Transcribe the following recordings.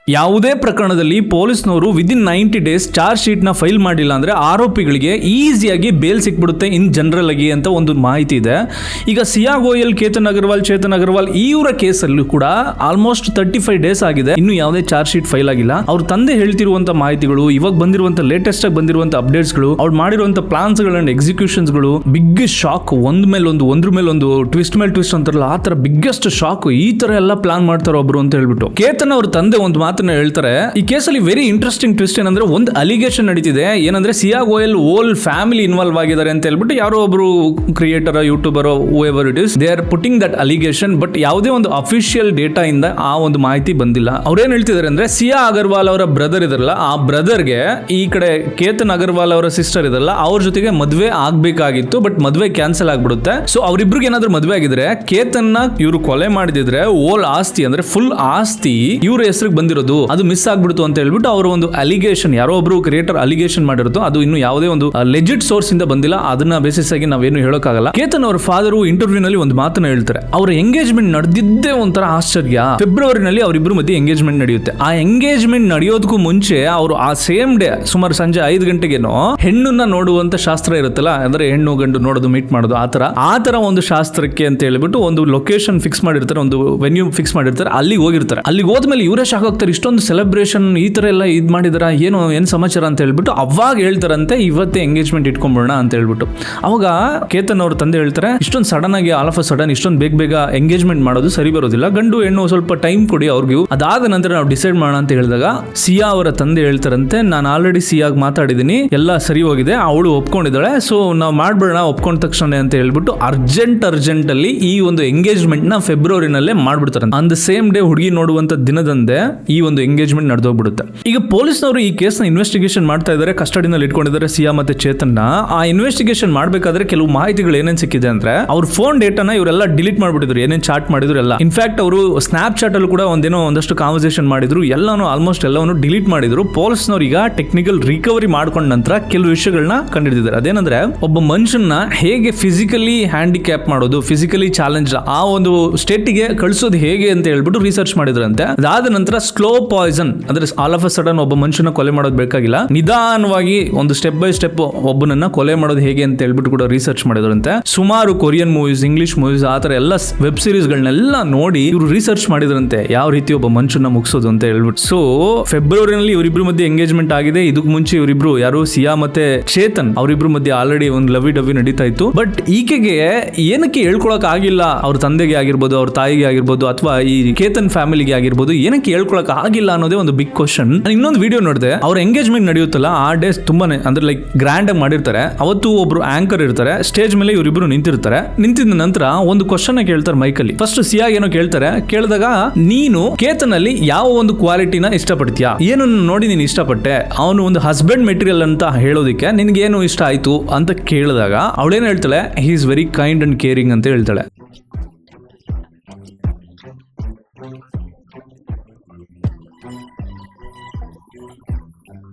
ಯಾವುದೇ ಪ್ರಕರಣದಲ್ಲಿ ಪೊಲೀಸ್ನವರು ವಿದಿನ್ 90 days ಚಾರ್ಜ್ ಶೀಟ್ ನ ಫೈಲ್ ಮಾಡಿಲ್ಲ ಅಂದ್ರೆ ಆರೋಪಿಗಳಿಗೆ ಈಸಿಯಾಗಿ ಬೇಲ್ ಸಿಕ್ಬಿಡುತ್ತೆ ಇನ್ ಜನರಲ್ ಆಗಿ ಅಂತ ಒಂದು ಮಾಹಿತಿ ಇದೆ. ಈಗ ಸಿಯಾ ಗೋಯಲ್, ಚೇತನ್ ಅಗರ್ವಾಲ್ ಇವರ ಕೇಸಲ್ಲೂ ಕೂಡ ಆಲ್ಮೋಸ್ಟ್ 35 days ಆಗಿದೆ, ಇನ್ನು ಯಾವುದೇ ಚಾರ್ಜ್ ಶೀಟ್ ಫೈಲ್ ಆಗಿಲ್ಲ. ಅವ್ರ ತಂದೆ ಹೇಳ್ತಿರುವಂತ ಮಾಹಿತಿಗಳು, ಇವಾಗ ಬಂದಿರುವಂತ ಲೇಟೆಸ್ಟ್ ಆಗಿ ಬಂದಿರುವಂತ ಅಪ್ಡೇಟ್ಸ್ ಗಳು, ಅವ್ರು ಮಾಡಿರುವಂತ ಪ್ಲಾನ್ಸ್ ಗಳು ಅಂಡ್ ಎಕ್ಸಿಕ್ಯೂಷನ್ಸ್ ಗಳು, ಬಿಗ್ಗೆಸ್ಟ್ ಶಾಕ್, ಒಂದ್ರ ಮೇಲೊಂದು ಟ್ವಿಸ್ಟ್ ಮೇಲೆ ಟ್ವಿಸ್ಟ್ ಅಂತಾರಲ್ಲ ಆ ತರ ಬಿಗ್ಗೆಸ್ಟ್ ಶಾಕ್. ಈ ತರ ಎಲ್ಲ ಪ್ಲಾನ್ ಮಾಡ್ತಾರ ಒಬ್ರು ಅಂತ ಹೇಳ್ಬಿಟ್ಟು ಕೇತನ್ ಅವ್ರ ತಂದೆ ಒಂದು ಮಾತನ್ನ ಹೇಳ್ತಾರೆ. ಈ ಕೇಸಲ್ಲಿ ವೆರಿ ಇಂಟ್ರೆಸ್ಟಿಂಗ್ ಟ್ವಿಸ್ಟ್ ಏನಂದ್ರೆ, ಒಂದು ಅಲಿಗೇಷನ್ ನಡೀತಿದೆ ಏನಂದ್ರೆ ಸಿಯಾ ಗೋಯಲ್ ಓಲ್ ಫ್ಯಾಮಿಲಿ ಇನ್ವಾಲ್ವ್ ಆಗಿದ್ದಾರೆ ಅಂತ ಹೇಳ್ಬಿಟ್ಟು ಯಾರೋ ಒಬ್ರು creator, YouTuber, whoever it is, they are putting that allegation. But ಯಾವುದೇ ಒಂದು ಅಫಿಷಿಯಲ್ ಡೇಟಾ ಇಂದ ಆ ಒಂದು ಮಾಹಿತಿ ಬಂದಿಲ್ಲ. ಅವ್ರೇನ್ ಹೇಳ್ತಿದ್ದಾರೆ ಅಂದ್ರೆ, ಸಿಯಾ ಅಗರ್ವಾಲ್ ಅವರ ಬ್ರದರ್ ಇದಾರಲ್ಲ, ಆ ಬ್ರದರ್ಗೆ ಈ ಕಡೆ ಕೇತನ್ ಅಗರ್ವಾಲ್ ಅವರ ಸಿಸ್ಟರ್ ಇದಲ್ಲ, ಅವ್ರ ಜೊತೆಗೆ ಮದ್ವೆ ಆಗ್ಬೇಕಾಗಿತ್ತು. ಬಟ್ ಮದ್ವೆ ಕ್ಯಾನ್ಸಲ್ ಆಗ್ಬಿಡುತ್ತೆ. ಸೊ ಅವ್ರಿಬ್ರಿಗೆ ಏನಾದ್ರು ಮದ್ವೆ ಆಗಿದ್ರೆ ಕೇತನ್ ಇವರು ಕೊಲೆ ಮಾಡಿದಿದ್ರೆ ಓಲ್ ಆಸ್ತಿ ಅಂದ್ರೆ ಫುಲ್ ಆಸ್ತಿ ಇವ್ರ ಹೆಸರಿಗೆ ಬಂದಿರೋದು, ಅದು ಮಿಸ್ ಆಗ್ಬಿಡ್ತು ಅಂತ ಹೇಳ್ಬಿಟ್ಟು ಅವರ ಒಂದು ಅಲಿಗೇಷನ್, ಯಾರೋ ಒಬ್ರು ಕ್ರಿಯೇಟರ್ ಅಲಿಗೇಷನ್ ಮಾಡಿರೋದು. ಅದು ಇನ್ನು ಯಾವುದೇ ಒಂದು ಲೆಜಿಟ್ ಸೋರ್ಸ್ ಇಂದ ಬಂದಿಲ್ಲ. ಅದನ್ನ ಬೇಸಿಸ್ ಆಗಿ ನಾವೇನು ಹೇಳೋಕ್ಕಾಗಲ್ಲ. ಕೇತನ್ ಅವರ ಫಾದರ್ ಇಂಟರ್ವ್ಯೂ ನಲ್ಲಿ ಒಂದು ಮಾತನ್ನ ಹೇಳ್ತಾರೆ. ಅವರ ಎಂಗೇಜ್ಮೆಂಟ್ ನಡೆದಿದ್ದೇ ಒಂಥರ ಆಶ್ಚರ್ಯ. ಫೆಬ್ರವರಿನಲ್ಲಿ ಅವರಿಬ್ರು ಮಧ್ಯೆ ಎಂಗೇಜ್ಮೆಂಟ್ ನಡೆಯುತ್ತೆ. ಆ ಎಂಗೇಜ್ಮೆಂಟ್ ನಡೆಯೋದಕ್ಕೂ ಮುಂಚೆ ಅವರು ಆ ಸೇಮ್ ಡೇ ಸುಮಾರು ಸಂಜೆ 5 ಗಂಟೆಗೇನೋ ಹೆಣ್ಣನ್ನ ನೋಡುವಂತ ಶಾಸ್ತ್ರ ಇರುತ್ತಲ್ಲ, ಅಂದ್ರೆ ಹೆಣ್ಣು ಗಂಡು ನೋಡೋದು, ಮೀಟ್ ಮಾಡೋದು, ಆ ತರ ಒಂದು ಶಾಸ್ತ್ರಕ್ಕೆ ಅಂತ ಹೇಳ್ಬಿಟ್ಟು ಒಂದು ಲೊಕೇಶನ್ ಫಿಕ್ಸ್ ಮಾಡಿರ್ತಾರೆ, ಒಂದು ವೆನ್ಯೂ ಫಿಕ್ಸ್ ಮಾಡಿರ್ತಾರೆ. ಅಲ್ಲಿಗೆ ಹೋಗಿರ್ತಾರೆ. ಅಲ್ಲಿಗೆ ಹೋದ್ಮೇಲೆ ಇವರೇ ಶಾಕ್ ಆಗ್ತಾರೆ, ಇಷ್ಟೊಂದು ಸೆಲೆಬ್ರೇಷನ್ ಈ ತರ ಎಲ್ಲ ಇದ್ ಮಾಡಿದಾರ, ಏನ್ ಸಮಾಚಾರ ಅಂತ ಹೇಳ್ಬಿಟ್ಟು ಅವಾಗ ಹೇಳ್ತಾರಂತೆ, ಇವತ್ತೇ ಎಂಗೇಜ್ಮೆಂಟ್ ಇಟ್ಕೊಂಡ್ಬಿಡೋಣ ಅಂತ ಹೇಳ್ಬಿಟ್ಟು. ಅವಾಗ ಕೇತನ್ ಅವ್ರ ತಂದೆ ಹೇಳ್ತಾರೆ, ಇಷ್ಟೊಂದು ಸಡನ್ ಆಗಿ ಆಲ್ ಆಫ್ ಅ ಸಡನ್ ಇಷ್ಟೊಂದು ಬೇಗ ಎಂಗೇಜ್ಮೆಂಟ್ ಮಾಡೋದು ಸರಿ ಬರೋದಿಲ್ಲ, ಗಂಡು ಹೆಣ್ಣು ಸ್ವಲ್ಪ ಟೈಮ್ ಕೊಡಿ ಅವ್ರಿಗೂ, ಅದಾದ ನಂತರ ನಾವು ಡಿಸೈಡ್ ಮಾಡೋಣ ಅಂತ ಹೇಳಿದಾಗ ಸಿಯಾ ಅವರ ತಂದೆ ಹೇಳ್ತಾರಂತೆ, ನಾನು ಆಲ್ರೆಡಿ ಸಿಯಾಗ್ ಮಾತಾಡಿದೀನಿ, ಎಲ್ಲ ಸರಿ ಹೋಗಿದೆ, ಅವಳು ಒಪ್ಕೊಂಡಿದ್ದಾಳೆ, ಸೊ ನಾವು ಮಾಡ್ಬಿಡೋಣ ಒಪ್ಕೊಂಡ ತಕ್ಷಣ ಅಂತ ಹೇಳ್ಬಿಟ್ಟು ಅರ್ಜೆಂಟ್ ಅಲ್ಲಿ ಈ ಒಂದು ಎಂಗೇಜ್ಮೆಂಟ್ ನ ಫೆಬ್ರವರಿನಲ್ಲೇ ಮಾಡ್ಬಿಡ್ತಾರೆ. ಆನ್ ದ ಸೇಮ್ ಡೇ ಹುಡುಗಿ ನೋಡುವಂತ ದಿನದಂದೇ ಈ ಒಂದು ಎಂಗೇಜ್ಮೆಂಟ್ ನಡೆದೋಗ್ಬಿಡುತ್ತೆ. ಈಗ ಪೊಲೀಸ್ನವರು ಈ ಕೇಸ್ ನ ಇನ್ವೆಸ್ಟಿಗೇಷನ್ ಮಾಡ್ತಾ ಇದ್ದಾರೆ, ಕಸ್ಟಡಿನಲ್ಲಿ ಇಟ್ಕೊಂಡಿದ್ದಾರೆ ಸಿಯಾ ಮತ್ತೆ ಚೇತನ್ ನ. ಆ ಇನ್ವೆಸ್ಟಿಗೇಷನ್ ಮಾಡ್ಬೇಕಾದ್ರೆ ಕೆಲವು ಮಾಹಿತಿಗಳು ಏನೇನ್ ಸಿಕ್ಕಿದೆ ಅಂದ್ರೆ, ಅವ್ರ ಫೋನ್ ಡೇಟಾನ ಇವರೆಲ್ಲ ಡಿಲೀಟ್ ಮಾಡ್ಬಿಟ್ಟಿದ್ರು, ಏನೇನ್ ಚಾಟ್ ಮಾಡಿದ್ರು ಎಲ್ಲ. ಇನ್ಫ್ಯಾಕ್ಟ್ ಅವರು ಸ್ನಾಪ್ ಚಾಟ್ ಅಲ್ಲಿ ಕೂಡ ಒಂದಷ್ಟು ಕಾನ್ವರ್ಸೇಷನ್ ಮಾಡಿದ್ರು, ಎಲ್ಲಾನು ಆಲ್ಮೋಸ್ಟ್ ಎಲ್ಲವನ್ನು ಡಿಲೀಟ್ ಮಾಡಿದ್ರು. ಪೊಲೀಸ್ನವ್ರು ಈಗ ಟೆಕ್ನಿಕಲ್ ರಿಕವರಿ ಮಾಡ್ಕೊಂಡ ನಂತರ ಕೆಲವು ವಿಷಯಗಳನ್ನ ಕಂಡುಹಿಡಿದಿದ್ದಾರೆ. ಅದೇನಂದ್ರೆ, ಒಬ್ಬ ಮನುಷ್ಯನ ಹೇಗೆ ಫಿಸಿಕಲಿ ಹ್ಯಾಂಡಿಕ್ಯಾಪ್ ಮಾಡೋದು, ಫಿಸಿಕಲಿ ಚಾಲೆಂಜ್ ಆ ಒಂದು ಸ್ಟೇಟಿಗೆ ಕಳಿಸೋದು ಹೇಗೆ ಅಂತ ಹೇಳ್ಬಿಟ್ಟು ರಿಸರ್ಚ್ ಮಾಡಿದ್ರಂತೆ. ಅದಾದ ನಂತರ ಸ್ಲೋ ಪಾಯ್ಸನ್ ಅಂದ್ರೆ ಆಲ್ ಆಫ್ ಅ ಸಡನ್ ಒಬ್ಬ ಮನುಷ್ಯನ ಕೊಲೆ ಮಾಡೋದು ಬೇಕಾಗಿಲ್ಲ, ನಿಧಾನವಾಗಿ ಒಂದು ಸ್ಟೆಪ್ ಬೈ ಸ್ಟೆಪ್ ಒಬ್ಬನನ್ನ ಕೊಲೆ ಮಾಡೋದು ಹೇಗೆ ಅಂತ ಹೇಳ್ಬಿಟ್ಟು ಕೂಡ ರಿಸರ್ಚ್ ಮಾಡಿದ್ರಂತೆ. ಸುಮಾರು ಕೊರಿಯನ್ ಮೂವೀಸ್, ಇಂಗ್ಲಿಷ್ ಮೂವೀಸ್, ಆ ತರ ಎಲ್ಲ ವೆಬ್ ಸೀರೀಸ್ ಗಳನ್ನೆಲ್ಲ ನೋಡಿ ಇವರು ರಿಸರ್ಚ್ ಮಾಡಿದ್ರಂತೆ, ಯಾವ ರೀತಿ ಒಬ್ಬ ಮನುಷ್ಯನ ಮುಗಿಸೋದು ಅಂತ ಹೇಳ್ಬಿಟ್ಟು. ಸೊ ಫೆಬ್ರವರಿನಲ್ಲಿ ಇವರಿಬ್ರು ಮಧ್ಯೆ ಎಂಗೇಜ್ಮೆಂಟ್ ಆಗಿದೆ. ಇದಕ್ಕೆ ಮುಂಚೆ ಇವರಿಬ್ರು ಯಾರು ಸಿಯಾ ಮತ್ತೆ ಚೇತನ್ ಅವರಿಬ್ರು ಮಧ್ಯೆ ಆಲ್ರೆಡಿ ಒಂದು ಲವಿ ಡವಿ ನಡೀತಾ ಇತ್ತು. ಬಟ್ ಈಕೆಗೆ ಏನಕ್ಕೆ ಹೇಳ್ಕೊಳಕ್ ಆಗಿಲ್ಲ, ಅವ್ರ ತಂದೆಗೆ ಆಗಿರ್ಬೋದು, ಅವ್ರ ತಾಯಿಗೆ ಆಗಿರ್ಬೋದು, ಅಥವಾ ಈ ಕೇತನ್ ಫ್ಯಾಮಿಲಿಗೆ ಆಗಿರ್ಬೋದು, ಏನಕ್ಕೆ ಹೇಳ್ಕೊಳಕ್ ಆಗಿಲ್ಲ ಅನ್ನೋದೇ ಒಂದು ಬಿಗ್ ಕ್ವಶನ್. ಇನ್ನೊಂದು ವಿಡಿಯೋ ನೋಡಿದೆ, ಅವ್ರ ಎಂಗೇಜ್ಮೆಂಟ್ ನಡೆಯುತ್ತಲ್ಲ ಆ ಡೇಸ್ ತುಂಬಾನೇ ಅಂದ್ರೆ ಲೈಕ್ ಗ್ರ್ಯಾಂಡ್ ಆಗಿ ಮಾಡಿರ್ತಾರೆ. ಅವತ್ತು ಒಬ್ರು ಆಂಕರ್ ಇರ್ತಾರೆ, ಸ್ಟೇಜ್ ಮೇಲೆ ಇವರಿಬ್ರು ನಿಂತಿರ್ತಾರೆ. ನಿಂತಿದ ನಂತರ ಒಂದು ಕ್ವಶನ್ ಕೇಳ್ತಾರೆ ಮೈಕಲ್ಲಿ. ಫಸ್ಟ್ ಸಿಯಾ ಏನೋ ಕೇಳ್ತಾರೆ, ಕೇಳಿದಾಗ ನೀನು ಕೇತನ್ ಅಲ್ಲಿ ಯಾವ ಒಂದು ಕ್ವಾಲಿಟಿನ ಇಷ್ಟಪಡ್ತೀಯಾ, ಏನು ನೋಡಿ ನೀನು ಇಷ್ಟಪಟ್ಟೆ, ಅವನು ಒಂದು ಹಸ್ಬೆಂಡ್ ಮೆಟೀರಿಯಲ್ ಅಂತ ಹೇಳೋದಿಕ್ಕೆ ನಿನ್ಗೆ ಏನು ಇಷ್ಟ ಆಯ್ತು ಅಂತ ಕೇಳಿದಾಗ ಅವಳೇನು ಹೇಳ್ತಾಳೆ, he is very kind and caring ಅಂತ ಹೇಳ್ತಾಳೆ.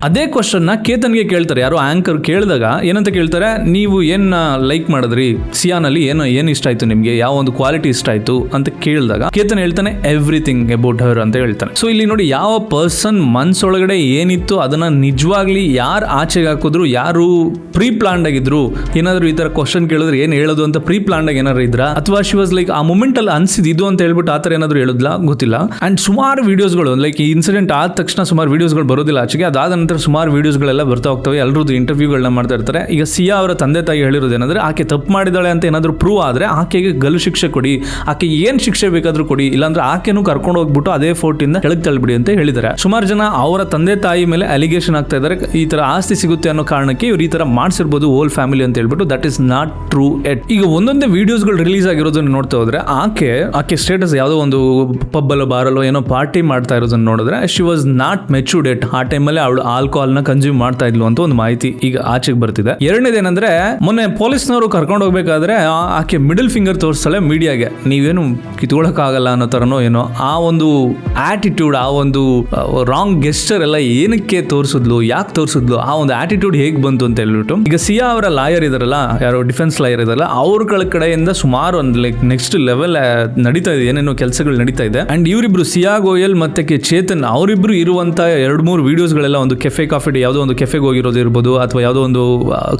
ಅದೇ ಕ್ವಶನ್ ನ ಕೇತನ್ಗೆ ಕೇಳ್ತಾರೆ, ಯಾರೋ ಆಂಕರ್ ಕೇಳಿದಾಗ ಏನಂತ ಕೇಳ್ತಾರೆ, ನೀವು ಏನ್ ಲೈಕ್ ಮಾಡಿದ್ರಿ ಸಿಯಾನಲ್ಲಿ, ಏನು ಇಷ್ಟ ಆಯ್ತು ನಿಮ್ಗೆ, ಯಾವ ಒಂದು ಕ್ವಾಲಿಟಿ ಇಷ್ಟ ಆಯ್ತು ಅಂತ ಕೇಳಿದಾಗ ಕೇತನ್ ಹೇಳ್ತಾನೆ ಎವ್ರಿಥಿಂಗ್ ಅಬೌಟ್ ಹರ್ ಅಂತ ಹೇಳ್ತಾನೆ. ಸೊ ಇಲ್ಲಿ ನೋಡಿ, ಯಾವ ಪರ್ಸನ್ ಮನ್ಸೊಳಗಡೆ ಏನಿತ್ತು ಅದನ್ನ ನಿಜವಾಗ್ಲಿ ಯಾರು ಆಚೆಗೆ ಹಾಕಿದ್ರು, ಯಾರು ಪ್ರೀ ಪ್ಲಾನ್ಡ್ ಆಗಿದ್ರು, ಏನಾದ್ರು ಈ ತರ ಕ್ವಶನ್ ಕೇಳಿದ್ರೆ ಏನ್ ಹೇಳೋದು ಅಂತ ಪ್ರೀ ಪ್ಲಾನ್ಡ್ ಆಗಿ ಏನಾದ್ರು ಇದ್ರ, ಅಥವಾ ಶಿ ವಾಸ್ ಲೈಕ್ ಆ ಮೂಮೆಂಟ್ ಅಲ್ಲಿ ಅನ್ಸಿದ್ ಇದು ಅಂತ ಹೇಳ್ಬಿಟ್ಟು ಆತರ ಏನಾದ್ರು ಹೇಳಿದ್ಲಾ ಗೊತ್ತಿಲ್ಲ. ಅಂಡ್ ಸುಮಾರು ವಿಡಿಯೋಸ್ಗಳು ಲೈಕ್ ಈ ಇನ್ಸಿಡೆಂಟ್ ಆದ ತಕ್ಷಣ ಸುಮಾರು ವಿಡಿಯೋಸ್ಗಳು ಬರೋದಿಲ್ಲ ಆಚೆಗೆ. ಅದಾದ ಸುಮಾರು ವಿಡಿಯೋಸ್ಗಳೆಲ್ಲ ಬರ್ತಾ ಹೋಗ್ತವೆ, ಎಲ್ಲರದ್ದು ಇಂಟರ್ವ್ಯೂಗಳನ್ನ ಮಾಡ್ತಾ ಇರ್ತಾರೆ. ಈಗ ಸಿಯಾ ಅವರ ತಂದೆ ತಾಯಿ ಹೇಳಿರೋದು ಏನಂದ್ರೆ, ಆಕೆ ತಪ್ಪು ಮಾಡಿದಾಳೆ ಅಂತ ಏನಾದ್ರು ಪ್ರೂವ್ ಆದ್ರೆ ಆಕೆಗೆ ಗಲ್ಲು ಶಿಕ್ಷೆ ಕೊಡಿ, ಆಕೆ ಏನ್ ಶಿಕ್ಷೆ ಬೇಕಾದ್ರೂ ಕೊಡಿ, ಇಲ್ಲಾಂದ್ರೆ ಆಕೆನೂ ಕರ್ಕೊಂಡು ಹೋಗ್ಬಿಟ್ಟು ಅದೇ ಫೋರ್ಟ್ ಇಂದ ಕೆಳಗೆ ತಳ್ಳಿಬಿಡಿ ಅಂತ ಹೇಳಿದ್ದಾರೆ. ಸುಮಾರು ಜನ ಅವರ ತಂದೆ ತಾಯಿ ಮೇಲೆ ಅಲಿಗೇಷನ್ ಆಗ್ತಾ ಇದ್ದಾರೆ, ಈ ತರ ಆಸ್ತಿ ಸಿಗುತ್ತೆ ಅನ್ನೋ ಕಾರಣಕ್ಕೆ ಇವ್ರು ಈ ತರ ಮಾಡಿಸಿರ್ಬೋದು ಹೋಲ್ ಫ್ಯಾಮಿಲಿ ಅಂತ ಹೇಳ್ಬಿಟ್ಟು. ದಟ್ ಇಸ್ ನಾಟ್ ಟ್ರೂ ಎಟ್. ಈಗ ಒಂದೊಂದೇ ವಿಡಿಯೋಸ್ಗಳು ರಿಲೀಸ್ ಆಗಿರೋದನ್ನ ನೋಡ್ತಾ ಹೋದ್ರೆ ಆಕೆ ಸ್ಟೇಟಸ್ ಯಾವುದೋ ಒಂದು ಪಬ್ಬಲ್ಲೋ ಬಾರಲ್ಲೋ ಏನೋ ಪಾರ್ಟಿ ಮಾಡ್ತಾ ಇರೋದನ್ನ ನೋಡಿದ್ರೆ ಶಿ ವಾಸ್ ನಾಟ್ ಮೆಚೂರ್ಡ್ ಎಟ್. ಆ ಟೈಮಲ್ಲಿ ಅವಳು ಆ ಆಲ್ಕೋಹಾಲ್ನ ಕನ್ಸ್ಯೂಮ್ ಮಾಡ್ತಾ ಇದ್ಲು ಅಂತ ಒಂದು ಮಾಹಿತಿ ಈಗ ಆಚೆಗೆ ಬರ್ತಿದೆ. ಎರಡನೇದೇನಂದ್ರೆ ಮೊನ್ನೆ ಪೊಲೀಸ್ನವರು ಕರ್ಕೊಂಡು ಹೋಗ್ಬೇಕಾದ್ರೆ ಆಕೆ ಮಿಡಲ್ ಫಿಂಗರ್ ತೋರಿಸ್ತಾಳೆ ಮೀಡಿಯಾಗೆ, ನೀವೇನು ಕಿತ್ಕೊಳಕ್ಕಾಗಲ್ಲ ಅನ್ನೋ ತರನೋ ಏನೋ. ಆ ಒಂದು ಆಟಿಟ್ಯೂಡ್, ಆ ಒಂದು ರಾಂಗ್ ಗೆಸ್ಚರ್ ಎಲ್ಲ ಏನಕ್ಕೆ ತೋರಿಸಿದ್ಲು, ಯಾಕೆ ತೋರಿಸಿದ್ಲು, ಆ ಒಂದು ಆಟಿಟ್ಯೂಡ್ ಹೇಗೆ ಬಂತು ಅಂತ ಹೇಳ್ಬಿಟ್ಟು ಈಗ ಸಿಯಾ ಅವರ ಲಾಯರ್ ಇದಾರಲ್ಲ, ಯಾರೋ ಡಿಫೆನ್ಸ್ ಲಾಯರ್ ಇದಾರಲ್ಲ, ಅವ್ರ ಕಡೆಯಿಂದ ಸುಮಾರು ಒಂದು ಲೈಕ್ ನೆಕ್ಸ್ಟ್ ಲೆವೆಲ್ ನಡೀತಾ ಇದೆ, ಏನೇನೋ ಕೆಲಸಗಳು ನಡೀತಾ ಇದೆ. ಅಂಡ್ ಇವರಿಬ್ರು ಸಿಯಾ ಗೋಯಲ್ ಮತ್ತೆ ಚೇತನ್ ಅವರಿಬ್ರು ಇರುವಂತ 2-3 ವಿಡಿಯೋಸ್ಗಳೆಲ್ಲ ಒಂದು ಕೆಫೆ ಕಾಫಿ ಡೇ, ಯಾವುದೋ ಒಂದು ಕೆಫೆಗೆ ಹೋಗಿರೋದು ಇರ್ಬೋದು, ಅಥವಾ ಯಾವುದೋ ಒಂದು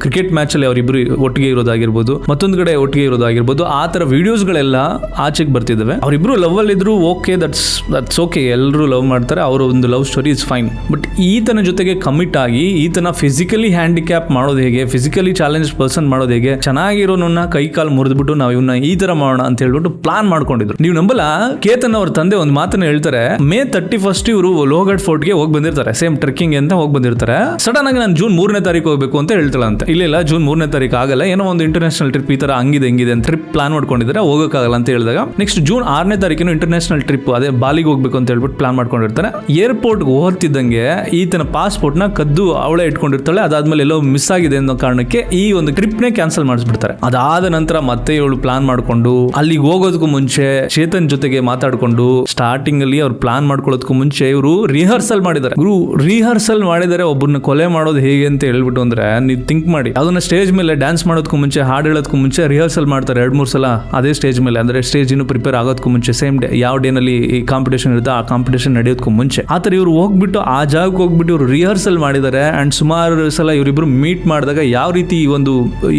ಕ್ರಿಕೆಟ್ ಮ್ಯಾಚ್ ಅಲ್ಲಿ ಅವರಿಬ್ರು ಒಟ್ಟಿಗೆ ಇರೋದಾಗಿರ್ಬೋದು, ಮತ್ತೊಂದು ಕಡೆ ಒಟ್ಟಿಗೆ ಇರೋದಾಗಿರ್ಬೋದು, ಆ ತರ ವಿಡಿಯೋಸ್ಗಳೆಲ್ಲ ಆಚೆಗೆ ಬರ್ತಿದ್ದಾವೆ. ಅವರಿಬ್ರು ಲವ್ ಅಲ್ಲಿ ಇದ್ರು, ಓಕೆ, ದಟ್ಸ್ ಓಕೆ, ಎಲ್ಲರೂ ಲವ್ ಮಾಡ್ತಾರೆ, ಅವರ ಒಂದು love story is fine. But ಈತನ ಜೊತೆಗೆ ಕಮಿಟ್ ಆಗಿ ಈತನ ಫಿಸಿಕಲಿ ಹ್ಯಾಂಡಿಕ್ಯಾಪ್ ಮಾಡೋದು ಹೇಗೆ, ಫಿಸಿಕಲಿ ಚಾಲೆಂಜ್ ಪರ್ಸನ್ ಮಾಡೋದು ಹೇಗೆ, ಚೆನ್ನಾಗಿರೋನನ್ನ ಕೈ ಕಾಲು ಮುರಿದ್ಬಿಟ್ಟು ನಾವು ಇವನ್ನ ಈ ತರ ಮಾಡೋಣ ಅಂತ ಹೇಳ್ಬಿಟ್ಟು ಪ್ಲಾನ್ ಮಾಡ್ಕೊಂಡಿದ್ರು. ನೀವು ನಂಬಲ್ಲ, ಕೇತನ್ ಅವ್ರ ತಂದೆ ಒಂದು ಮಾತನ್ನ ಹೇಳ್ತಾರೆ, May 31 ಇವರು ಲೋಹಗಢ್ ಫೋರ್ಟ್ ಗೆ ಹೋಗಿ ಬಂದಿರ್ತಾರೆ, ಸೇಮ್ ಟ್ರೆಕ್ಕಿಂಗ್ ಅಂತ ಹೋಗಿ ಬಂದಿರ್ತಾರೆ. ಸಡನ್ ಆಗಿ ನಾನು June 3ನೇ ತಾರೀಕು ಹೋಗ್ಬೇಕು ಅಂತ ಹೇಳ್ತಾಳಂತೆ. ಇಲ್ಲ June 3ನೇ ತಾರೀಕು ಆಗಲ್ಲ, ಏನೋ ಒಂದು ಇಂಟರ್ನ್ಯಾಷನಲ್ ಟ್ರಿಪ್ ಈ ತರ ಹಂಗಿದೆ ಅಂತ ಟ್ರಿಪ್ ಪ್ಲಾನ್ ಮಾಡ್ಕೊಂಡಿದ್ರೆ ಹೋಗಕ್ಕಾಗಲ್ಲ ಅಂತ ಹೇಳಿದಾಗ ನೆಕ್ಸ್ಟ್ June 6ನೇ ತಾರೀಕಿನ ಇಂಟರ್ನ್ಯಾಷನಲ್ ಟ್ರಿಪ್, ಅದೇ ಬಾಲಿಗೆ ಹೋಗ್ಬೇಕು ಅಂತ ಹೇಳ್ಬಿಟ್ಟು ಪ್ಲಾನ್ ಮಾಡ್ಕೊಂಡಿರ್ತಾರೆ. ಏರ್ಪೋರ್ಟ್ ಹೋಗ್ತಿದ್ದಂಗೆ ಈತನ ಪಾಸ್ಪೋರ್ಟ್ ನ ಕದ್ದು ಅವಳೇ ಇಟ್ಕೊಂಡಿರ್ತಾಳೆ. ಅದಾದ್ಮೇಲೆ ಎಲ್ಲೋ ಮಿಸ್ ಆಗಿದೆ ಅನ್ನೋ ಕಾರಣಕ್ಕೆ ಈ ಒಂದು ಟ್ರಿಪ್ ನೇ ಕ್ಯಾನ್ಸಲ್ ಮಾಡಿಸ್ಬಿಡ್ತಾರೆ. ಅದಾದ ನಂತರ ಮತ್ತೆ ಇವಳು ಪ್ಲಾನ್ ಮಾಡ್ಕೊಂಡು ಅಲ್ಲಿಗೆ ಹೋಗೋದಕ್ಕೂ ಮುಂಚೆ ಚೇತನ್ ಜೊತೆಗೆ ಮಾತಾಡ್ಕೊಂಡು ಸ್ಟಾರ್ಟಿಂಗ್ ಅಲ್ಲಿ ಅವ್ರು ಪ್ಲಾನ್ ಮಾಡ್ಕೊಳ್ಳೋದಕ್ಕೂ ಮುಂಚೆ ಇವರು ರಿಹರ್ಸಲ್ ಮಾಡಿದ್ದಾರೆ. ಒಬ್ಬರನ್ನ ಕೊಲೆ ಮಾಡೋದು ಹೇಗೆ ಅಂತ ಹೇಳ್ಬಿಟ್ಟು ಅಂದ್ರೆ ನೀವು ಥಿಂಕ್ ಮಾಡಿ, ಅದನ್ನ ಸ್ಟೇಜ್ ಮೇಲೆ ಡ್ಯಾನ್ಸ್ ಮಾಡೋದಕ್ಕೂ ಮುಂಚೆ, ಹಾಡು ಹೇಳೋದಕ್ಕೂ ಮುಂಚೆ ರಿಹರ್ಸಲ್ ಮಾಡ್ತಾರೆ 2-3 ಸಲ ಅದೇ ಸ್ಟೇಜ್ ಮೇಲೆ. ಅಂದ್ರೆ ಸ್ಟೇಜ್ ಇನ್ನು ಪ್ರಿಪೇರ್ ಆಗೋದಕ್ಕೂ ಮುಂಚೆ, ಸೇಮ್ ಡೇ ಯಾವ ಡೇನಲ್ಲಿ ಈ ಕಾಂಪಿಟೇಷನ್ ಇರುತ್ತೆ ಆ ಕಾಂಪಿಟೇಷನ್ ನಡೆಯೋದಕ್ಕೂ ಮುಂಚೆ ಆತರ ಇವ್ರು ಹೋಗ್ಬಿಟ್ಟು ಆ ಜಾಗಕ್ಕೆ ಹೋಗ್ಬಿಟ್ಟು ಇವ್ರು ರಿಹರ್ಸಲ್ ಮಾಡಿದ್ದಾರೆ. ಅಂಡ್ ಸುಮಾರು ಸಲ ಇವರಿಬ್ರು ಮೀಟ್ ಮಾಡಿದಾಗ ಯಾವ ರೀತಿ ಈ ಒಂದು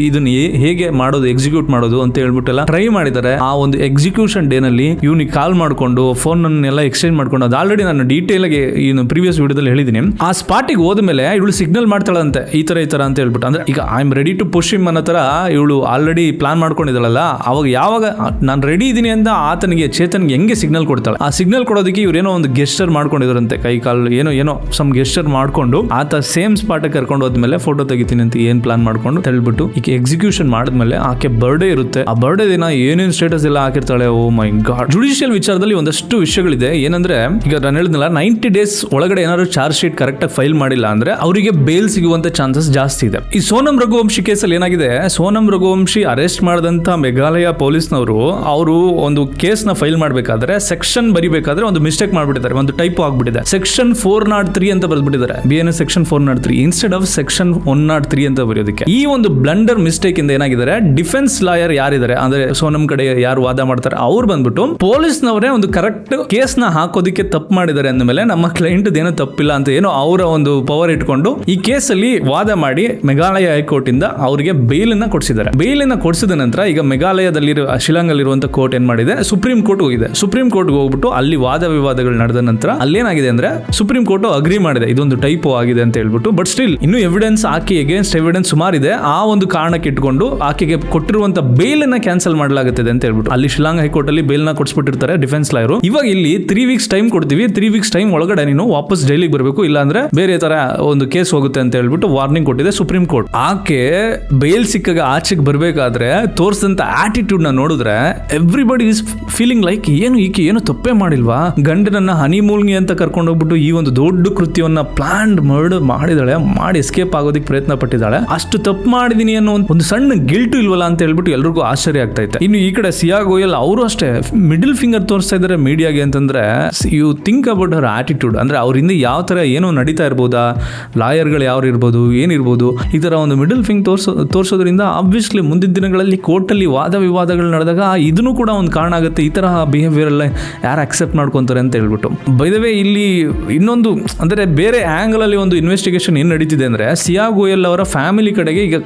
ಇದನ್ನ ಹೇಗೆ ಮಾಡೋದು, ಎಕ್ಸಿಕ್ಯೂಟ್ ಮಾಡೋದು ಅಂತ ಹೇಳ್ಬಿಟ್ಟೆಲ್ಲ ಟ್ರೈ ಮಾಡಿದ್ದಾರೆ. ಆ ಒಂದು ಎಕ್ಸಿಕ್ಯೂಷನ್ ಡೇ ನಲ್ಲಿ ಇವ್ನಿಗೆ ಕಾಲ್ ಮಾಡ್ಕೊಂಡು ಫೋನ್ ಅನ್ನೆಲ್ಲ ಎಕ್ಸ್ಚೇಂಜ್ ಮಾಡ್ಕೊಂಡು, ಅದು ಆಲ್ರೆಡಿ ನಾನು ಡೀಟೇಲ್ ಆಗಿ ಇನ್ನು ಪ್ರೀವಿಯಸ್ ವಿಡಿಯೋದಲ್ಲಿ ಹೇಳಿದೀನಿ. ಆ ಸ್ಪಾಟಿಗೆ ಹೋದ್ಮೇಲೆ ಇವಳು ಸಿಗ್ನಲ್ ಮಾಡ್ತಾಳಂತೆ, ಈ ತರ ಅಂತ ಹೇಳ್ಬಿಟ್ಟು. ಅಂದ್ರೆ ಈಗ I am ready to push him ಅನ್ನೋ ತರ ಇವಳು ಆಲ್ರೆಡಿ ಪ್ಲಾನ್ ಮಾಡ್ಕೊಂಡಿದ್ದಾಳಲ್ಲ, ಅವಾಗ ಯಾವಾಗ ನಾನು ರೆಡಿ ಇದೀನಿ ಅಂತ ಆತನಿಗೆ ಚೇತನ್ಗೆ ಹೆಂಗೆ ಸಿಗ್ನಲ್ ಕೊಡ್ತಾಳೆ, ಆ ಸಿಗ್ನಲ್ ಕೊಡೋದಕ್ಕೆ ಇವ್ರೇನೋ ಒಂದು ಗೆಸ್ಚರ್ ಮಾಡ್ಕೊಂಡಿದ್ರಂತೆ, ಕೈ ಕಾಲು ಏನೋ ಸಮ್ ಗೆಸ್ಚರ್ ಮಾಡ್ಕೊಂಡು ಆತ ಸೇಮ್ ಸ್ಪಾಟ್ ಕರ್ಕೊಂಡು ಹೋದ್ಮೇಲೆ ಫೋಟೋ ತೆಗಿತೀನಿ ಅಂತ ಏನ್ ಪ್ಲಾನ್ ಮಾಡ್ಕೊಂಡು ಹೇಳ್ಬಿಟ್ಟು ಈಗ ಎಕ್ಸಿಕ್ಯೂಷನ್ ಮಾಡಿದ್ಮೇಲೆ ಆಕೆ ಬರ್ಡೇ ಇರುತ್ತೆ. ಆ ಬರ್ಡೇ ದಿನ ಏನೇನ್ ಸ್ಟೇಟಸ್ ಎಲ್ಲ ಹಾಕಿರ್ತಾಳೆ. ಓ ಮೈ ಗಾಡ್. ಜುಡಿಷಿಯಲ್ ವಿಚಾರದಲ್ಲಿ ಒಂದಷ್ಟು ವಿಷಯಗಳಿದೆ. ಏನಂದ್ರೆ ಈಗ ನಾನು ಹೇಳಿದ್ನಲ್ಲ, 90 days ಒಳಗಡೆ ಏನಾದ್ರು ಚಾರ್ಜ್ ಶೀಟ್ ಕರೆಕ್ಟ್ ಆಗಿ ಫೈಲ್ ಮಾಡಿಲ್ಲ ಅಂದ್ರೆ ಅವರಿಗೆ ಬೇಲ್ ಸಿಗುವಂತ ಚಾನ್ಸಸ್ ಜಾಸ್ತಿ ಇದೆ. ಈ ಸೋನಂ ರಘುವಂಶಿ ಕೇಸಲ್ಲಿ ಏನಾಗಿದೆ, ಸೋನಂ ರಘುವಂಶಿ ಅರೆಸ್ಟ್ ಮಾಡಿದಂತ ಮೇಘಾಲಯ ಪೊಲೀಸ್ನವರು ಅವರು ಒಂದು ಕೇಸ್ ನ ಫೈಲ್ ಮಾಡಬೇಕಾದ್ರೆ ಸೆಕ್ಷನ್ ಬರಿಬೇಕಾದ್ರೆ ಒಂದು ಮಿಸ್ಟೇಕ್ ಮಾಡ್ಬಿಟ್ಟಿದ್ದಾರೆ, ಒಂದು ಟೈಪ್ ಆಗ್ಬಿಟ್ಟಿದೆ. ಸೆಕ್ಷನ್ 403 ಅಂತ ಬರ್ಬಿಟ್ಟಿದ್ದಾರೆ, BNS section 403 instead of section 103 ಅಂತ ಬರೆಯೋದಕ್ಕೆ. ಈ ಒಂದು ಬ್ಲಂಡರ್ ಮಿಸ್ಟೇಕ್ ಇಂದ ಏನಾಗಿದ್ದಾರೆ, ಡಿಫೆನ್ಸ್ ಲಾಯರ್ ಯಾರಿದ್ದಾರೆ ಅಂದ್ರೆ ಸೋನಂ ಕಡೆ ಯಾರು ವಾದ ಮಾಡ್ತಾರೆ ಅವ್ರು ಬಂದ್ಬಿಟ್ಟು ಪೊಲೀಸ್ನವರೇ ಒಂದು ಕರೆಕ್ಟ್ ಕೇಸ್ ನ ಹಾಕೋದಿಕ್ಕೆ ತಪ್ಪು ಮಾಡಿದ್ದಾರೆ ಅಂದಮೇಲೆ ನಮ್ಮ ಕ್ಲೈಂಟ್ ಏನೋ ತಪ್ಪಿಲ್ಲ ಅಂತ ಏನೋ ಅವರ ಒಂದು ಪವರ್ ಇಟ್ಕೊಂಡು ಈ ಕೇಸಲ್ಲಿ ವಾದ ಮಾಡಿ ಮೇಘಾಲಯ ಹೈಕೋರ್ಟ್ ಇಂದ ಅವರಿಗೆ ಬೇಲ್ ಅನ್ನ ಕೊಡಿಸಿದ್ದಾರೆ. ಬೇಲ್ ಅನ್ನ ಕೊಡಿಸಿದ ನಂತರ ಈಗ ಮೇಘಾಲಯದಲ್ಲಿ ಶಿಲಾಂಗ್ ಅಲ್ಲಿರುವಂತ ಕೋರ್ಟ್ ಏನ್ ಮಾಡಿದೆ, ಸುಪ್ರೀಂ ಕೋರ್ಟ್ ಹೋಗಿದೆ. ಸುಪ್ರೀಂ ಕೋರ್ಟ್ ಹೋಗ್ಬಿಟ್ಟು ಅಲ್ಲಿ ವಾದ ವಿವಾದಗಳು ನಡೆದ ನಂತರ ಅಲ್ಲೇನಾಗಿದೆ ಅಂದ್ರೆ ಸುಪ್ರೀಂ ಕೋರ್ಟ್ ಅಗ್ರಿ ಮಾಡಿದೆ ಇದೊಂದು ಟೈಪೋ ಆಗಿದೆ ಅಂತ ಹೇಳ್ಬಿಟ್ಟು. ಬಟ್ ಸ್ಟಿಲ್ ಇನ್ನು ಎವಿಡೆನ್ಸ್ ಆಕೆ ಎಗೇನ್ಸ್ಟ್ ಎವಿಡೆನ್ಸ್ ಸುಮಾರಿದೆ. ಆ ಒಂದು ಕಾರಣಕ್ಕೆ ಇಟ್ಕೊಂಡು ಆಕೆಗೆ ಕೊಟ್ಟಿರುವಂತ ಬೇಲ್ ಅನ್ನ ಕ್ಯಾನ್ಸಲ್ ಮಾಡಲಾಗುತ್ತದೆ ಅಂತ ಹೇಳ್ಬಿಟ್ಟು ಅಲ್ಲಿ ಶಿಲಾಂಗ್ ಹೈಕೋರ್ಟ್ ಅಲ್ಲಿ ಬೇಲ್ ನ ಕೊಡಿಸ್ಬಿಟ್ಟಿರ್ತಾರೆ ಡಿಫೆನ್ಸ್ ಲಾಯರ್. ಇವಾಗ ಇಲ್ಲಿ 3 weeks ಟೈಮ್ ಕೊಡ್ತೀವಿ, 3 weeks ಟೈಮ್ ಒಳಗಡೆ ನೀನು ವಾಪಸ್ ಜೈಲಿಗೆ ಬರಬೇಕು, ಇಲ್ಲ ಅಂದ್ರೆ ಬೇರೆ ತರ ಒಂದು ಕೇಸ್ ಹೋಗುತ್ತೆ ಅಂತ ಹೇಳ್ಬಿಟ್ಟು ವಾರ್ನಿಂಗ್ ಕೊಟ್ಟಿದೆ ಸುಪ್ರೀಂ ಕೋರ್ಟ್. ಆಕೆ ಬೇಲ್ ಸಿಕ್ಕಾಗ ಆಚೆಗೆ ಬರ್ಬೇಕಾದ್ರೆ ತೋರಿಸಿದಂತ ಆಟಿಟ್ಯೂಡ್ ನ ನೋಡಿದ್ರೆ ಎವ್ರಿಬಡಿ ಇಸ್ ಫೀಲಿಂಗ್ ಲೈಕ್ ಈಕೆ ಏನು ತಪ್ಪೇ ಮಾಡಿಲ್ವಾ, ಗಂಡನನ್ನ ಹನಿಮೂಲ್ಗೆ ಅಂತ ಕರ್ಕೊಂಡು ಹೋಗ್ಬಿಟ್ಟು ಈ ಒಂದು ದೊಡ್ಡ ಕೃತ್ಯವನ್ನ ಪ್ಲಾನ್ಡ್ ಮರ್ಡರ್ ಮಾಡಿದಾಳೆ, ಮಾಡಿ ಎಸ್ಕೇಪ್ ಆಗೋದಕ್ಕೆ ಪ್ರಯತ್ನ ಪಟ್ಟಿದ್ದಾಳೆ. ಅಷ್ಟು ತಪ್ಪು ಮಾಡಿದೀನಿ ಅನ್ನೋ ಒಂದು ಸಣ್ಣ ಗಿಲ್ಟು ಇಲ್ವಲ್ಲ ಅಂತ ಹೇಳ್ಬಿಟ್ಟು ಎಲ್ರಿಗೂ ಆಶ್ಚರ್ಯ ಆಗ್ತಾ ಇತ್ತು. ಇನ್ನು ಈ ಕಡೆ ಸಿಯಾ ಗೋಯಲ್ ಅವರು ಅಷ್ಟೇ ಮಿಡಲ್ ಫಿಂಗರ್ ತೋರಿಸ್ತಾ ಇದ್ದಾರೆ ಮೀಡಿಯಾಗೆ ಅಂತಂದ್ರೆ, you think about her attitude. ಅಂದ್ರೆ ಅವರಿಂದ ಯಾವ ತರ ಏನೋ ನಡೀತಾ ಇರ್ಬೋದಾ, ಲಾಯರ್ಗಳು ಯಾರು ಇರ್ಬೋದು, ಏನಿರ್ಬೋದು, ಈ ತರ ಒಂದು ಮಿಡಲ್ ಫಿಂಗ್ ತೋರಿಸೋದ್ರಿಂದ ಆಬ್ವಿಯಸ್ಲಿ ಮುಂದಿನ ದಿನಗಳಲ್ಲಿ ಕೋರ್ಟಲ್ಲಿ ವಾದ ವಿವಾದಗಳು ನಡೆದಾಗ ಇದನ್ನು ಕೂಡ ಒಂದು ಕಾರಣ ಆಗುತ್ತೆ. ಈ ತರಹ ಬಿಹೇವಿಯರ್ ಎಲ್ಲ ಯಾರು ಅಕ್ಸೆಪ್ಟ್ ಮಾಡ್ಕೊಂತಾರೆ ಅಂತ ಹೇಳ್ಬಿಟ್ಟು. ಬೈ ದ ವೇ ಇಲ್ಲಿ ಇನ್ನೊಂದು ಅಂದ್ರೆ ಬೇರೆ ಆಂಗಲ್ ಅಲ್ಲಿ ಒಂದು ಇನ್ವೆಸ್ಟಿಗೇಷನ್ ಏನ್ ನಡೀತಿದೆ ಅಂದ್ರೆ ಸಿಯಾ ಗೋಯಲ್ ಅವರ ಫ್ಯಾಮಿಲಿ ಕಡೆಗೆ ಈಗ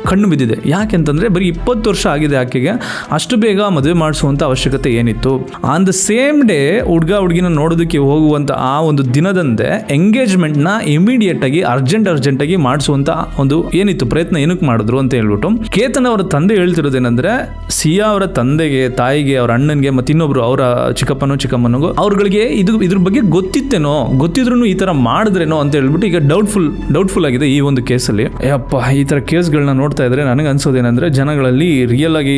ಕಣ್ಣು ಬಿದ್ದಿದೆ. ಯಾಕೆಂತಂದ್ರೆ ಬರೀ 20 ವರ್ಷ ಆಗಿದೆ ಆಕೆಗೆ, ಅಷ್ಟು ಬೇಗ ಮದುವೆ ಮಾಡಿಸುವಂತ ಅವಶ್ಯಕತೆ ಏನಿತ್ತು? ಆನ್ ದ ಸೇಮ್ ಡೇ ಹುಡುಗಿನ ನೋಡೋದಕ್ಕೆ ಹೋಗುವಂತ ಆ ಒಂದು ದಿನದಂದೆ ಎಂಗೇಜ್ಮೆಂಟ್ ನ ಇಮಿಡಿಯೇಟ್ ಆಗಿ ಅರ್ಜೆಂಟ್ ಆಗಿ ಮಾಡಿಸುವಂತ ಒಂದು ಏನಿತ್ತು ಪ್ರಯತ್ನ ಏನಕ್ಕೆ ಮಾಡಿದ್ರು ಅಂತ ಹೇಳ್ಬಿಟ್ಟು ಕೇತನ್ ಅವರ ತಂದೆ ಹೇಳ್ತಿರೋದೇನಂದ್ರೆ, ಸಿಯಾ ಅವರ ತಂದೆಗೆ, ತಾಯಿಗೆ, ಅವರ ಅಣ್ಣನ್ಗೆ ಮತ್ತೆ ಇನ್ನೊಬ್ರು ಅವರ ಚಿಕ್ಕಮ್ಮನಿಗೂ ಅವ್ರಗಳಿಗೆ ಇದ್ರ ಬಗ್ಗೆ ಗೊತ್ತಿದ್ರು ಈ ತರ ಮಾಡಿದ್ರೇನೋ ಅಂತ ಹೇಳ್ಬಿಟ್ಟು ಈಗ ಡೌಟ್ಫುಲ್ ಆಗಿದೆ ಈ ಒಂದು ಕೇಸಲ್ಲಿ. ಯಪ್ಪ, ಈ ತರ ಕೇಸ್ಗಳನ್ನ ನೋಡ್ತಾ ಇದ್ರೆ ನನಗೆ ಅನ್ಸೋದೇನಂದ್ರೆ ಜನಗಳಲ್ಲಿ ರಿಯಲ್ ಆಗಿ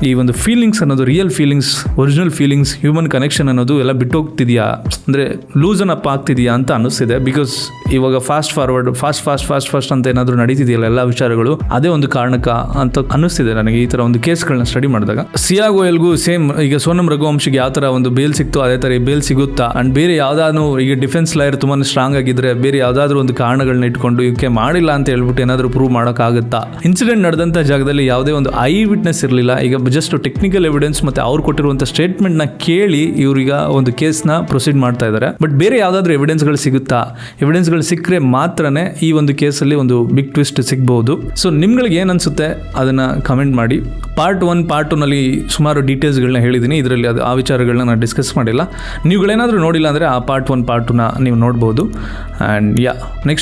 ಈ ಒಂದು ಫೀಲಿಂಗ್ಸ್ ಅನ್ನೋದು, real feelings, original feelings, human connection ಅನ್ನೋದು ಎಲ್ಲ ಬಿಟ್ಟೋಗ್ತಿದ್ಯಾ, ಅಂದ್ರೆ ಲೂಸನ್ ಅಪ್ ಆಗ್ತಿದ್ಯಾ ಅಂತ ಅನಿಸ್ತಿದೆ. ಬಿಕಾಸ್ ಇವಾಗ ಫಾಸ್ಟ್ ಫಾರ್ವರ್ಡ್ ಫಾಸ್ಟ್ ಅಂತ ಏನಾದರೂ ನಡೀತಿದೆಯಲ್ಲ ಎಲ್ಲ ವಿಚಾರಗಳು, ಅದೇ ಒಂದು ಕಾರಣಕ್ಕ ಅಂತ ಅನ್ನಿಸ್ತಿದೆ ನನಗೆ ಈ ಥರ ಒಂದು ಕೇಸ್ಗಳನ್ನ ಸ್ಟಡಿ ಮಾಡಿದಾಗ. ಸಿಯಾ ಗೋಯಲ್ಗೂ ಸೇಮ್ ಈಗ ಸೋನಂ ರಘುವಂಶಿಗೆ ಯಾವ ಥರ ಒಂದು ಬೇಲ್ ಸಿಕ್ತು ಅದೇ ಥರ ಬೇಲ್ ಸಿಗುತ್ತಾ, ಅಂಡ್ ಬೇರೆ ಯಾವುದಾದ್ರು ಈಗ ಡಿಫೆನ್ಸ್ ಲಾಯರ್ ತುಂಬಾ ಸ್ಟ್ರಾಂಗ್ ಆಗಿದ್ರೆ ಬೇರೆ ಯಾವುದಾದ್ರೂ ಒಂದು ಕಾರಣಗಳನ್ನ ಇಟ್ಕೊಂಡು ಇವಕ್ಕೆ ಮಾಡಿಲ್ಲ ಅಂತ ಹೇಳ್ಬಿಟ್ಟು ಏನಾದರೂ ಪ್ರೂವ್ ಮಾಡೋಕ್ಕಾಗುತ್ತಾ? ಇನ್ಸಿಡೆಂಟ್ ನಡೆದಂಥ ಜಾಗದಲ್ಲಿ ಯಾವುದೇ ಒಂದು ಐ ವಿಟ್ನೆಸ್ ಇರಲಿಲ್ಲ. ಈಗ ಜಸ್ಟ್ ಟೆಕ್ನಿಕಲ್ ಎವಿಡೆನ್ಸ್ ಮತ್ತು ಅವ್ರು ಕೊಟ್ಟಿರುವಂಥ ಸ್ಟೇಟ್ಮೆಂಟ್ನ ಕೇಳಿ ಇವ್ರೀಗ ಒಂದು ಕೇಸ್ನ ಪ್ರೊಸೀಡ್ ಮಾಡ್ತಾ ಇದ್ದಾರೆ. ಬಟ್ ಬೇರೆ ಯಾವುದಾದ್ರೂ ಎವಿಡೆನ್ಸ್ಗಳು ಸಿಗುತ್ತಾ? ಎವಿಡೆನ್ಸ್ಗಳು ಸಿಕ್ಕರೆ ಮಾತ್ರನೇ ಈ ಒಂದು ಕೇಸಲ್ಲಿ ಒಂದು ಬಿಗ್ ಟ್ವಿಸ್ಟ್ ಸಿಗ್ಬಹುದು. ಸೊ ನಿಮ್ಗಳಿಗೆ ಏನು ಅನಿಸುತ್ತೆ ಅದನ್ನು ಕಮೆಂಟ್ ಮಾಡಿ. ಪಾರ್ಟ್ 1 ಪಾರ್ಟ್ 2ನಲ್ಲಿ ಸುಮಾರು ಡೀಟೇಲ್ಸ್ಗಳನ್ನ ಹೇಳಿದ್ದೀನಿ, ಇದರಲ್ಲಿ ಅದು ಆ ವಿಚಾರಗಳನ್ನ ನಾನು ಡಿಸ್ಕಸ್ ಮಾಡಿಲ್ಲ. ನೀವುಗಳೇನಾದರೂ ನೋಡಿಲ್ಲ ಅಂದರೆ ಆ ಪಾರ್ಟ್ 1 ಪಾರ್ಟ್ 2ನ ನೀವು ನೋಡ್ಬೋದು. And next